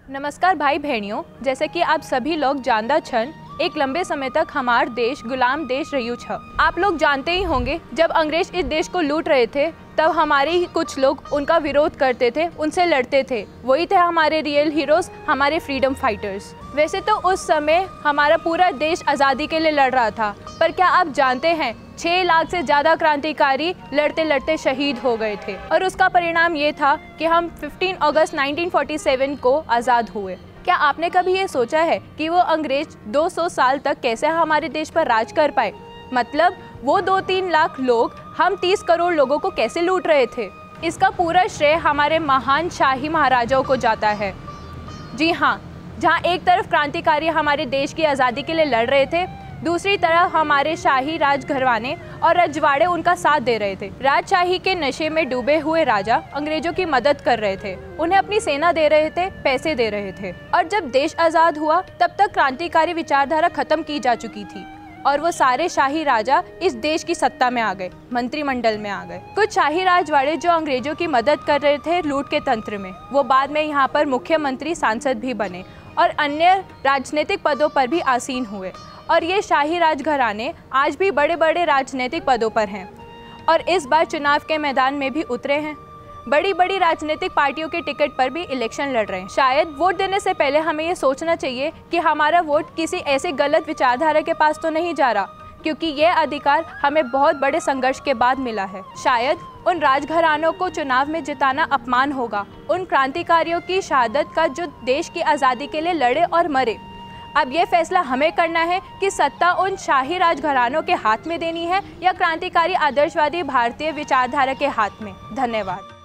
नमस्कार भाई बहनियों, जैसे कि आप सभी लोग जानदा छन, एक लंबे समय तक हमार देश गुलाम देश रह्यू छ। आप लोग जानते ही होंगे, जब अंग्रेज इस देश को लूट रहे थे तब हमारे ही कुछ लोग उनका विरोध करते थे, उनसे लड़ते थे। वही थे हमारे रियल हीरोज, हमारे फ्रीडम फाइटर्स। वैसे तो उस समय हमारा पूरा देश आज़ादी के लिए लड़ रहा था, पर क्या आप जानते हैं 6 लाख से ज़्यादा क्रांतिकारी लड़ते लड़ते शहीद हो गए थे। और उसका परिणाम ये था कि हम 15 अगस्त 1947 को आज़ाद हुए। क्या आपने कभी ये सोचा है कि वो अंग्रेज 200 साल तक कैसे हमारे देश पर राज कर पाए? मतलब वो 2-3 लाख लोग हम 30 करोड़ लोगों को कैसे लूट रहे थे? इसका पूरा श्रेय हमारे महान शाही महाराजाओं को जाता है। जी हाँ, जहाँ एक तरफ क्रांतिकारी हमारे देश की आज़ादी के लिए लड़ रहे थे, दूसरी तरफ हमारे शाही राजघराने और रजवाड़े उनका साथ दे रहे थे। राजशाही के नशे में डूबे हुए राजा अंग्रेजों की मदद कर रहे थे, उन्हें अपनी सेना दे रहे थे, पैसे दे रहे थे। और जब देश आज़ाद हुआ तब तक क्रांतिकारी विचारधारा खत्म की जा चुकी थी और वो सारे शाही राजा इस देश की सत्ता में आ गए, मंत्रिमंडल में आ गए। कुछ शाही राजवाड़े जो अंग्रेजों की मदद कर रहे थे लूट के तंत्र में, वो बाद में यहाँ पर मुख्यमंत्री, सांसद भी बने और अन्य राजनीतिक पदों पर भी आसीन हुए। और ये शाही राजघराने आज भी बड़े बड़े राजनीतिक पदों पर हैं और इस बार चुनाव के मैदान में भी उतरे हैं। बड़ी बड़ी राजनीतिक पार्टियों के टिकट पर भी इलेक्शन लड़ रहे हैं। शायद वोट देने से पहले हमें ये सोचना चाहिए कि हमारा वोट किसी ऐसे गलत विचारधारा के पास तो नहीं जा रहा, क्योंकि ये अधिकार हमें बहुत बड़े संघर्ष के बाद मिला है। शायद उन राजघरानों को चुनाव में जिताना अपमान होगा, उन क्रांतिकारियों की शहादत का जो देश की आज़ादी के लिए लड़े और मरे। अब ये फैसला हमें करना है कि सत्ता उन शाही राजघरानों के हाथ में देनी है या क्रांतिकारी आदर्शवादी भारतीय विचारधारा के हाथ में। धन्यवाद।